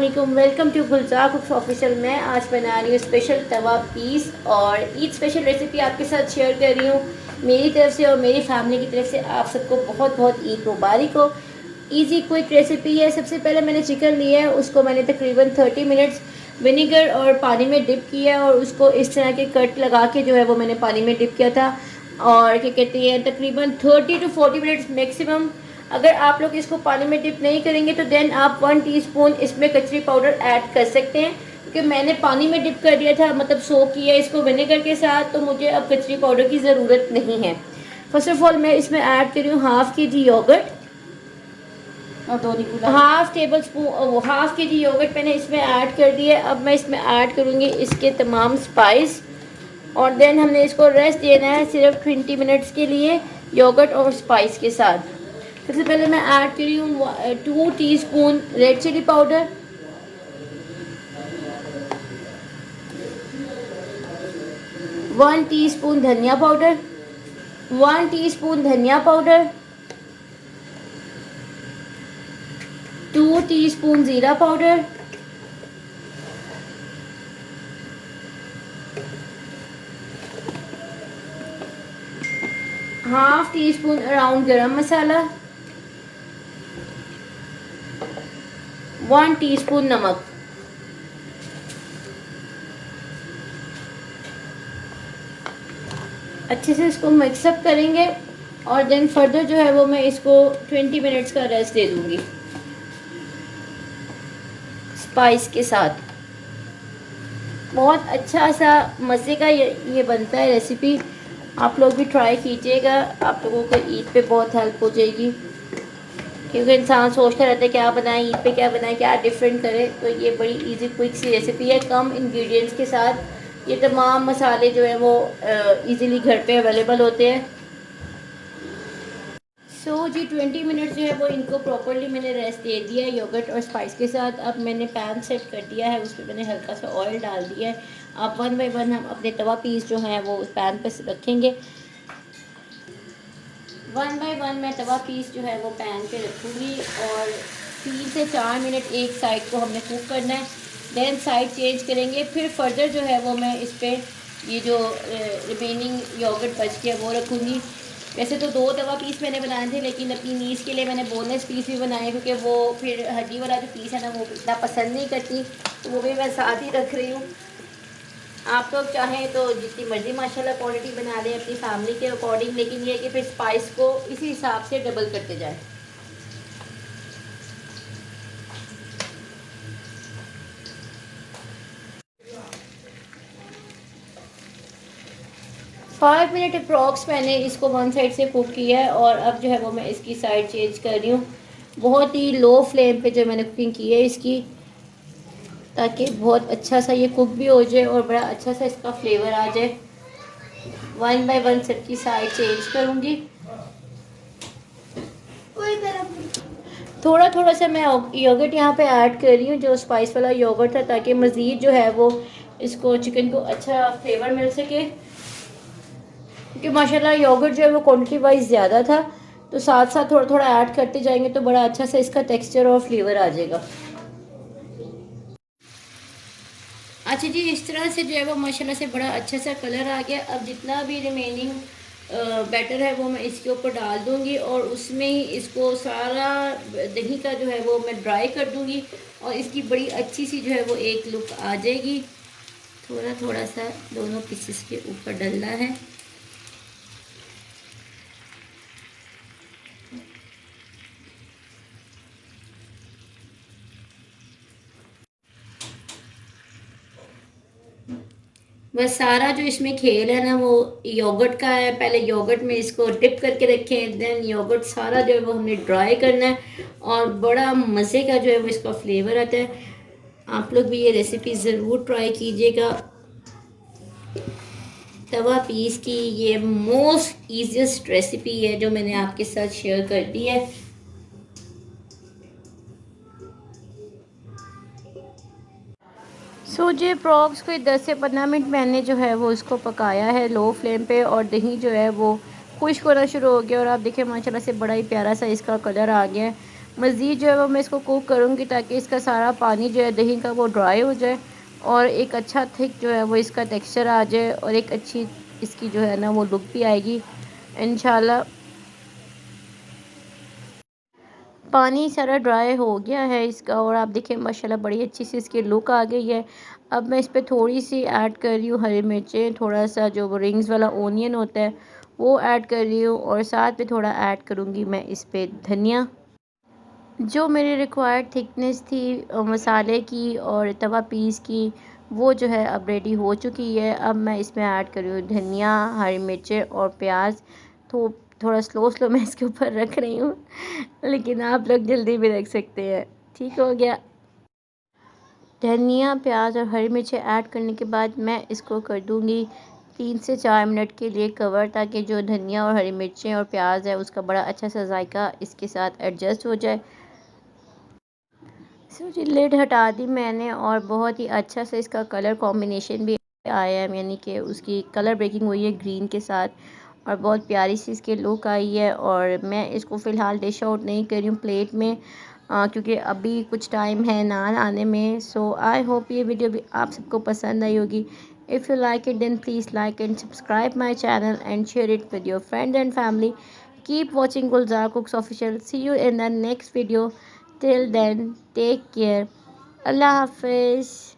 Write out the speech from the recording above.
अस्सलामुअलैकुम, welcome to Gulzar cooks official. मैं आज बना रही हूँ स्पेशल तवा पीस और ईद स्पेशल रेसिपी आपके साथ शेयर कर रही हूँ मेरी तरफ से और मेरी फैमिली की तरफ से। आप सबको बहुत बहुत ईद मुबारक हो। इजी क्विक रेसिपी है। सबसे पहले मैंने चिकन लिया है, उसको मैंने तकरीबन 30 मिनट्स विनीगर और पानी में डिप किया और उसको इस तरह के कट लगा के जो है वो मैंने पानी में डिप किया था। और क्या कहते हैं, तकरीबन 30 to 40 मिनट्स मैक्सिमम। अगर आप लोग इसको पानी में डिप नहीं करेंगे तो देन आप 1 टीस्पून इसमें कचरी पाउडर ऐड कर सकते हैं, क्योंकि मैंने पानी में डिप कर दिया था, मतलब सोक किया इसको विनेगर के साथ, तो मुझे अब कचरी पाउडर की ज़रूरत नहीं है। फर्स्ट ऑफ ऑल मैं इसमें ऐड कर रही हूँ हाफ के जी योगर्ट और हाफ के जी योगर्ट मैंने इसमें ऐड कर दिया। अब मैं इसमें ऐड करूँगी इसके तमाम स्पाइस और देन हमने इसको रेस्ट देना है सिर्फ 20 मिनट्स के लिए योगर्ट और स्पाइस के साथ। सबसे पहले मैं ऐड कर रही हूँ 2 teaspoon red chilli powder, 1 teaspoon धनिया पाउडर, 1 टीस्पून धनिया पाउडर, 2 टीस्पून ज़ीरा powder, 1/2 teaspoon around garam masala, 1 teaspoon नमक। अच्छे से इसको मिक्सअप करेंगे और देन फर्दर जो है वो मैं इसको 20 मिनट्स का रेस्ट दे दूंगी स्पाइस के साथ। बहुत अच्छा सा मज़े का ये बनता है रेसिपी। आप लोग भी ट्राई कीजिएगा, आप लोगों को ईद पे बहुत हेल्प हो जाएगी, क्योंकि इंसान सोचता रहता है क्या बनाए ईद पे, क्या बनाए, क्या डिफरेंट करें। तो ये बड़ी इजी क्विक सी रेसिपी है, कम इंग्रेडिएंट्स के साथ। ये तमाम मसाले जो है वो इजीली घर पे अवेलेबल होते हैं। जी 20 मिनट जो है वो इनको प्रॉपरली मैंने रेस्ट दे दिया है योगर्ट और स्पाइस के साथ। अब मैंने पैन सेट कर दिया है, उस पर मैंने हल्का सा ऑयल डाल दिया है। अब 1 बाय 1 हम अपने तवा पीस जो हैं वो उस पैन पे रखेंगे। 1 बाय 1 मैं तवा पीस जो है वो पैन पे रखूँगी और 3 से 4 मिनट एक साइड को हमने कुक करना है, देन साइड चेंज करेंगे। फिर फर्दर जो है वो मैं इस पर ये जो रिमेनिंग योगर्ट बच गया वो रखूँगी। वैसे तो 2 तवा पीस मैंने बनाए थे, लेकिन अपनी नीस के लिए मैंने बोनलेस पीस भी बनाए, क्योंकि वो फिर हड्डी वाला जो पीस है ना वो इतना पसंद नहीं करती, तो वो भी मैं साथ ही रख रही हूँ। आप लोग चाहें तो जितनी मर्ज़ी माशाल्लाह क्वांटिटी बना लें अपनी फैमिली के अकॉर्डिंग, लेकिन ये है कि फिर स्पाइस को इसी हिसाब से डबल करते जाएं। 5 मिनट अप्रॉक्स मैंने इसको वन साइड से कुक किया है और अब जो है वो मैं इसकी साइड चेंज कर रही हूँ। बहुत ही लो फ्लेम पे जो मैंने कुकिंग की है इसकी, ताकि बहुत अच्छा सा ये कुक भी हो जाए और बड़ा अच्छा सा इसका फ्लेवर आ जाए। 1 बाय 1 सबकी साइड चेंज करूँगी। थोड़ा थोड़ा सा मैं योगर्ट यहाँ पे ऐड कर रही हूँ, जो स्पाइस वाला योगर्ट था, ताकि मज़ीद जो है वो इसको चिकन को अच्छा फ्लेवर मिल सके। क्योंकि माशाल्लाह योगर्ट जो है वो क्वांटिटी वाइज ज़्यादा था, तो साथ साथ थोड़ा थोड़ा ऐड करते जाएंगे तो बड़ा अच्छा सा इसका टेक्सचर और फ्लेवर आ जाएगा। अच्छा जी, इस तरह से जो है वो माशाल्लाह से बड़ा अच्छा सा कलर आ गया। अब जितना भी रिमेनिंग बैटर है वो मैं इसके ऊपर डाल दूंगी और उसमें ही इसको सारा दही का जो है वो मैं ड्राई कर दूंगी और इसकी बड़ी अच्छी सी जो है वो एक लुक आ जाएगी। थोड़ा थोड़ा सा दोनों पीसेस के ऊपर डलना है। बस सारा जो इसमें खेल है ना वो योगर्ट का है। पहले योगर्ट में इसको डिप करके रखें, देन योगर्ट सारा जो है वो हमने ड्राई करना है और बड़ा मज़े का जो है वो इसका फ्लेवर आता है। आप लोग भी ये रेसिपी ज़रूर ट्राई कीजिएगा। तवा पीस की ये मोस्ट ईजीएस्ट रेसिपी है जो मैंने आपके साथ शेयर कर दी है। जी अप्रॉक्स कोई 10 से 15 मिनट मैंने जो है वो इसको पकाया है लो फ्लेम पे और दही जो है वो खुश्क होना शुरू हो गया और आप देखिए माशाल्लाह से बड़ा ही प्यारा सा इसका कलर आ गया है। मज़ीद जो है वो मैं इसको कुक करूँगी ताकि इसका सारा पानी जो है दही का वो ड्राई हो जाए और एक अच्छा थिक जो है वो इसका टेक्सचर आ जाए और एक अच्छी इसकी जो है ना वो लुक भी आएगी इंशाल्लाह। पानी सारा ड्राई हो गया है इसका और आप देखें माशाल्लाह बड़ी अच्छी सी इसकी लुक आ गई है। अब मैं इस पे थोड़ी सी ऐड कर रही हूँ हरी मिर्चें, थोड़ा सा जो वो रिंग्स वाला ओनियन होता है वो ऐड कर रही हूँ और साथ में थोड़ा ऐड करूँगी मैं इस पे धनिया। जो मेरी रिक्वायर्ड थिकनेस थी मसाले की और तवा पीस की वो जो है अब रेडी हो चुकी है। अब मैं इसमें ऐड कर रही हूँ धनिया, हरी मिर्चें और प्याज। तो थोड़ा स्लो स्लो मैं इसके ऊपर रख रही हूँ लेकिन आप लोग जल्दी भी रख सकते हैं। ठीक हो गया। धनिया, प्याज और हरी मिर्चें ऐड करने के बाद मैं इसको कर दूँगी 3 से 4 मिनट के लिए कवर, ताकि जो धनिया और हरी मिर्चें और प्याज है उसका बड़ा अच्छा सा जायका इसके साथ एडजस्ट हो जाए। सो जी लिड हटा दी मैंने और बहुत ही अच्छा से इसका कलर कॉम्बिनेशन भी आया है, यानी कि उसकी कलर ब्रेकिंग हुई है ग्रीन के साथ और बहुत प्यारी सी इसकी लुक आई है। और मैं इसको फ़िलहाल डिश आउट नहीं कर रही हूँ प्लेट में, क्योंकि अभी कुछ टाइम है नान आने में। सो आई होप ये वीडियो भी आप सबको पसंद आई होगी। If you like it then please like and subscribe my channel and share it with your friend and family. Keep watching Gulzar Cooks Official. See you in the next video. Till then, take care. Allah Hafiz.